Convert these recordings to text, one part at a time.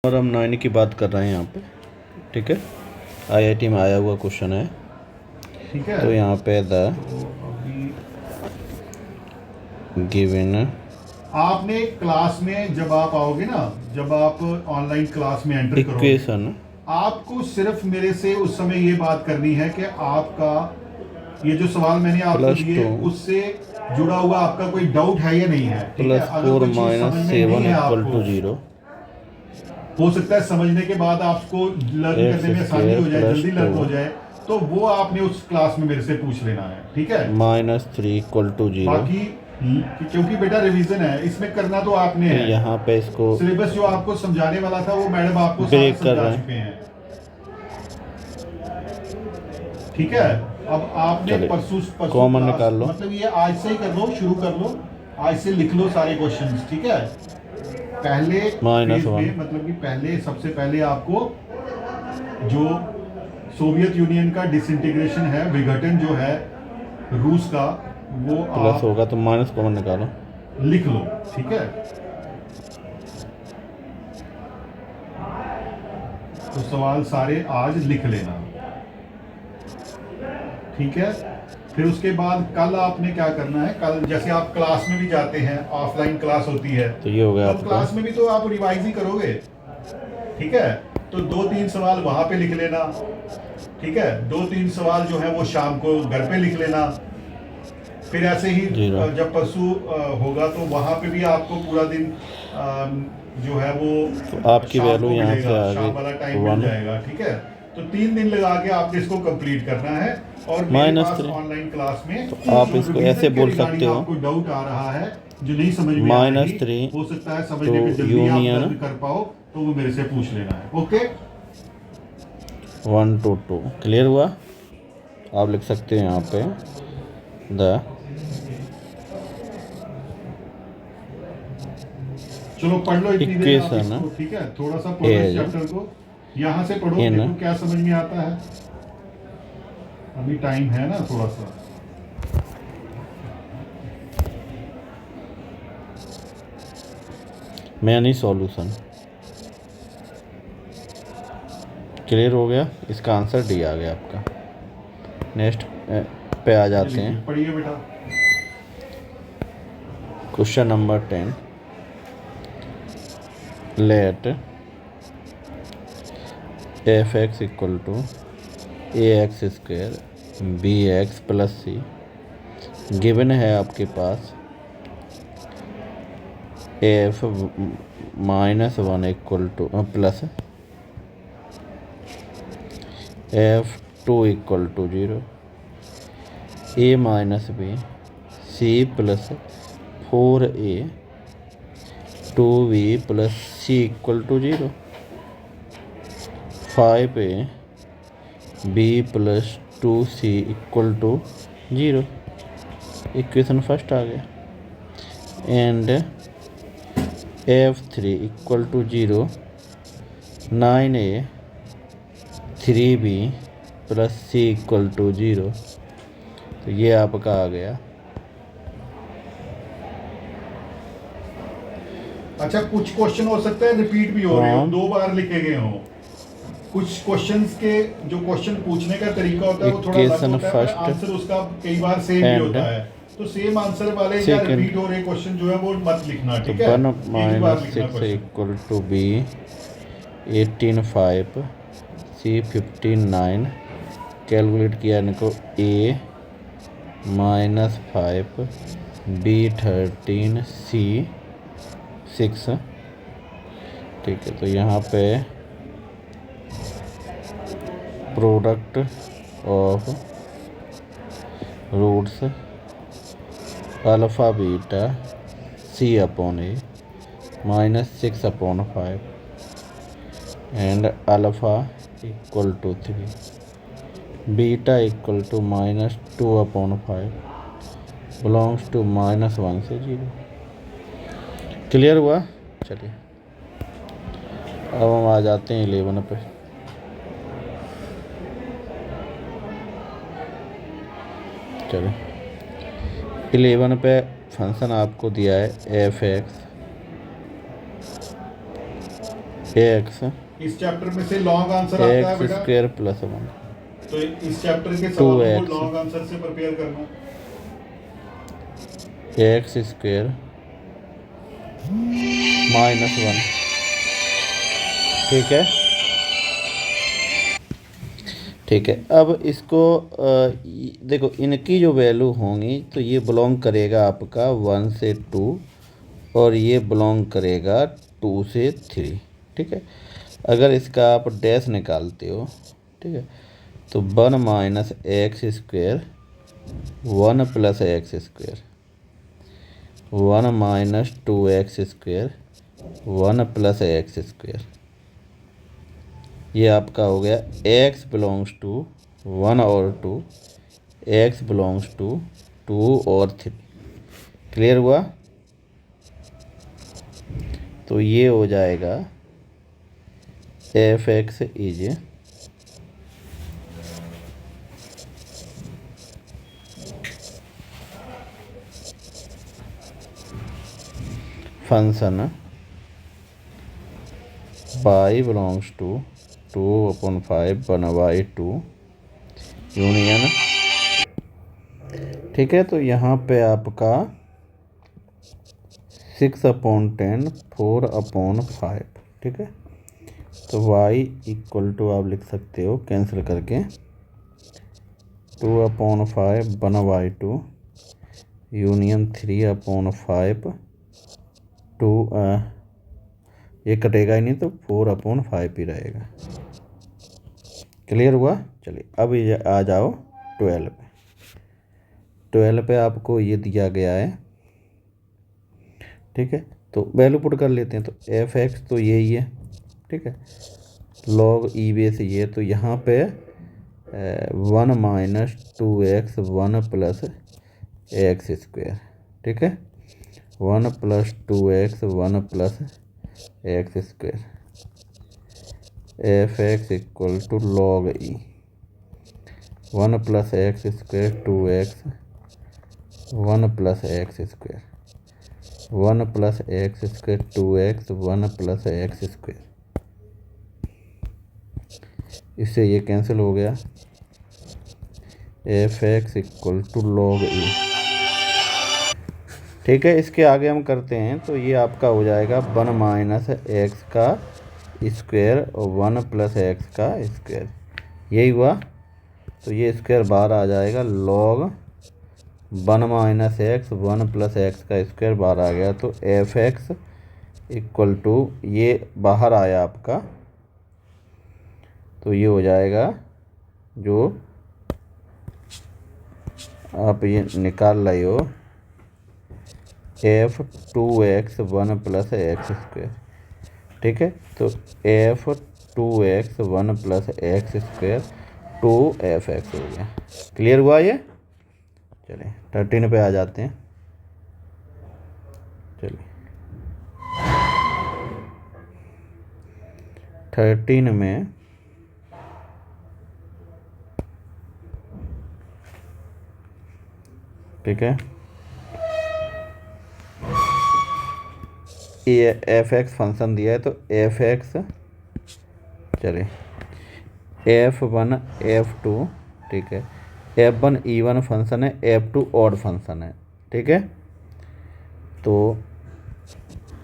और हम 9 की बात कर रहे हैं यहाँ पे, ठीक है। आईआईटी में आया हुआ क्वेश्चन है, ठीक है। तो यहाँ पे द तो अभी गिवन आपने क्लास में जब आप आओगे ना, जब आप ऑनलाइन क्लास में एंटर करोगे, इक्वेशन आपको सिर्फ मेरे से उस समय ये बात करनी है कि आपका ये जो सवाल मैंने आपको दिए +2 उससे जुड़ा हुआ आपका कोई डाउट है या नहीं है। ठीक है, अगर +4 कोई चीज समझ में नहीं -7 है इक्वल टू आपको, 0, हो सकता है समझने के बाद आपको लर्न करने में आसानी हो जाए, जल्दी लर्न हो x² जाए, तो वो आपने उस क्लास में मेरे से पूछ लेना है। ठीक है, -3 इक्वल टू 0। बाकी क्योंकि बेटा रिवीजन है, इसमें करना तो आपने तो है। यहाँ पे इसको सिलेबस जो आपको समझाने वाला था वो मैडम आपको सारा ब्रेक कर समझा रहे चुके हैं। ठीक है, अब आपने चलिए परसों कॉमन क्लास, निकाल लो। मतलब ये आज से ही कर लो, शुरू कर लो, आज से लिख लो सारे क्वेश्चंस। ठीक है, पहले फेज -1 में, मतलब कि पहले सबसे पहले आपको जो सोवियत यूनियन का डिसइंटीग्रेशन है, विघटन जो है रूस का, वो प्लस आप होगा तो माइनस कॉमन निकालो। लिख लो। ठीक है, तो सवाल सारे आज लिख लेना। ठीक है, फिर उसके बाद कल आपने क्या करना है, कल जैसे आप क्लास में भी जाते हैं, ऑफलाइन क्लास होती है, तो ये हो गया तो आपका क्लास में भी तो आप रिवाइज ही करोगे। ठीक है, तो 2-3 सवाल वहां पे लिख लेना। ठीक है, 2-3 सवाल जो है वो शाम को घर पे लिख लेना। फिर ऐसे ही जब परसों होगा तो वहां पे भी आपको पूरा दिन जो है वो तो आपकी शाम वैल्यू को यहाँ मिलेगा, से आ शाम वाला टाइम गई मिल 1 जाएगा। ठीक है, तो 3 दिन लगा के आपने इसको कंप्लीट करना है। और मेरे पास -3। ऑनलाइन क्लास में तो आप जो इसको रिवीजन ऐसे के बोल रिगार्डिंग सकते हो, आपको डाउट आ रहा है, जो नहीं समझ में आ रही, -3 हो सकता है तो समझने पे जल्दी आप यूनियन लर्न कर पाओ, तो वो मेरे से पूछ लेना है। ओके, 1 to 2 क्लियर हुआ। आप लिख सकते हैं यहाँ पे द चलो पढ़ लो इतनी देर आप इक्वेशन इसको। ठीक है, थोड़ा सा पढ़ो इस चैप्टर को, यहाँ से पढ़ो, इन देखो क्या समझ में आता है। अभी टाइम है ना थोड़ा सा। मैनी सॉल्यूशन क्लियर हो गया। इसका आंसर डी आ गया आपका। नेक्स्ट पे आ जाते हैं, पढ़िए बेटा। Question number 10। Let f(x) equal to ax² bx + c given है आपके पास f -1 equal to plus f2 equal to 0 a - b c + 4a 2b + c equal to 0 5a b + 2c equal to 0। Equation first आ गया। And f3 equal to 0 9a 3b + c equal to 0। तो ये आपका आ गया। अच्छा, कुछ question हो सकता है रिपीट भी हो रहे हो, 2 बार लिखे गए हो। कुछ क्वेश्चंस के जो क्वेश्चन पूछने का तरीका होता है वो थोड़ा अलग होता है, पर आंसर उसका कई बार सेम भी होता है। तो सेम आंसर वाले या रिपीट हो रहे क्वेश्चन जो है वो मत लिखना। ठीक है, 1 - 6 equal to b 18 5 c 59 calculate किया इनको a -5 b 13 c 6। ठीक है, तो यहाँ पे product of roots alpha beta c/a -6/5 and alpha equal to 3 beta equal to -2/5 belongs to -1 से 0। क्लियर हुआ। चलिए अब हम आ जाते हैं 11 पे। चलो 11 पे फंक्शन आपको दिया है f(x) एक्स इस चैप्टर में से लॉन्ग आंसर आता है एक्स बेटा, स्क्वायर प्लस 1 तो इस चैप्टर के सवालों को 2x लॉन्ग आंसर से प्रिपेयर करना। एक्स स्क्वायर -1, ठीक है। ठीक है, अब इसको देखो इनकी जो वैल्यू होंगी तो ये बिलोंग करेगा आपका 1 से 2 और ये बिलोंग करेगा 2 से 3, ठीक है। अगर इसका आप डैश निकालते हो, ठीक है, तो 1 minus x square 1 plus x square 1 minus 2x square 1 plus x square, ये आपका हो गया x बिलोंग्स टू 1 और 2, x बिलोंग्स टू 2 और 3। क्लियर हुआ? तो ये हो जाएगा F X is function y belongs to 2/5 1/2 union, ठीक है। तो यहाँ पे आपका 6/10 4/5, ठीक है। तो y इक्वल टू आप लिख सकते हो कैंसिल करके 2/5 1/2 यूनियन 3/5 2, ये कटेगा ही नहीं तो 4/5 ही रहेगा। क्लियर हुआ? चलिए अब ये आ जाओ 12 पे। 12 पे आपको ये दिया गया है, ठीक है। तो वैल्यू पुट कर लेते हैं, तो एफ एक्स तो यही है, ठीक है। लॉग ई बेस ये, तो यहाँ पे 1 minus 2x 1 plus x square, ठीक है। 1 plus 2x 1 plus x square f x equal to log e 1 plus x square 2x 1 plus x square 1 plus x square 2x 1 plus x square, इससे ये cancel हो गया। F x equal to log e, ठीक है। इसके आगे हम करते हैं तो ये आपका हो जाएगा 1 माइनस एक्स का स्क्वायर और 1 प्लस एक्स का स्क्वायर, यही हुआ। तो ये स्क्वायर बाहर आ जाएगा, log 1 minus x 1 plus x का स्क्वायर बाहर आ गया। तो एफ एक्स इक्वल टू ये बाहर आया आपका, तो ये हो जाएगा जो आप ये निकाल रहे हो F 2x 1 plus x square, ठीक है। तो F 2x 1 plus x square 2f(x) हो गया। क्लियर हुआ ये? चलिए 13 पे आ जाते हैं। चलिए 13 में ठीक है, ये एफ एक्स फंक्शन दिया है, तो एफ एक्स, चलिए F1 F2, ठीक है। F1 इवन फंक्शन है, F2 ऑड फंक्शन है, ठीक है। तो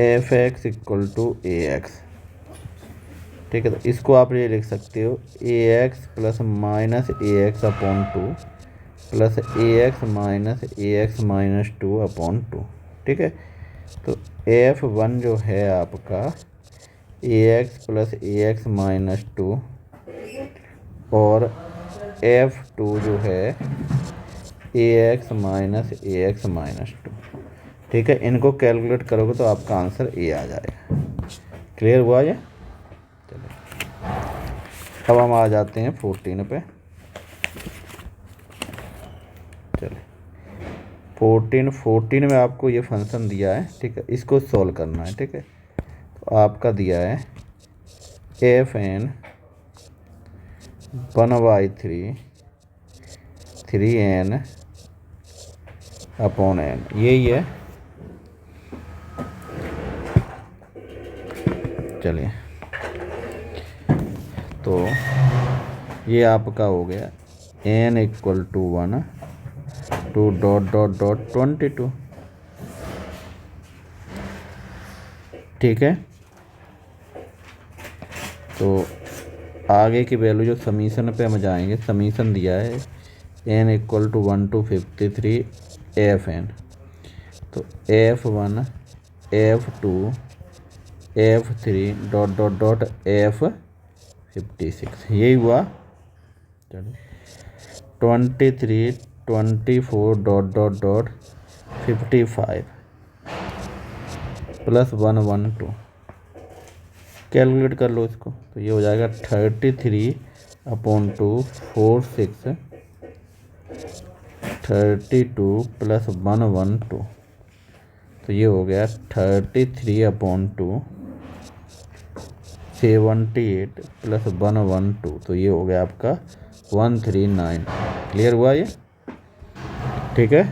F x equal to A X, ठीक है। तो इसको आप ये लिख सकते हो A X plus minus A X upon 2 plus A X minus A X minus 2 upon 2, ठीक है। तो F1 जो है आपका A X plus A X minus 2 और F2 जो है A X minus A X minus 2, ठीक है। इनको कैलकुलेट करोगे तो आपका आंसर ए आ जाएगा। क्लियर हुआ ये? चलिए अब हम आ जाते हैं 14 पे। चलिए 14 में आपको ये फंक्शन दिया है, ठीक है। इसको सॉल्व करना है, ठीक है। तो आपका दिया है FN 1/3 3n अपॉन n, यही है। चलिए तो ये आपका हो गया n equal to 1 to dot dot dot 22। ठीक है, तो आगे की वैल्यू जो समीशन पे हम जाएंगे, समीशन दिया है n equal to 1 to 53 FN। तो F1 F2 F3 dot dot dot F56, यही हुआ। चलिए 23 24 dot dot dot 55 plus 112, calculate कर लो इसको। तो ये हो जाएगा 33/2 46 32 प्लस 112, तो ये हो गया 33/2 78 प्लस 112, तो ये हो गया आपका 139। क्लियर हुआ ये? ठीक है।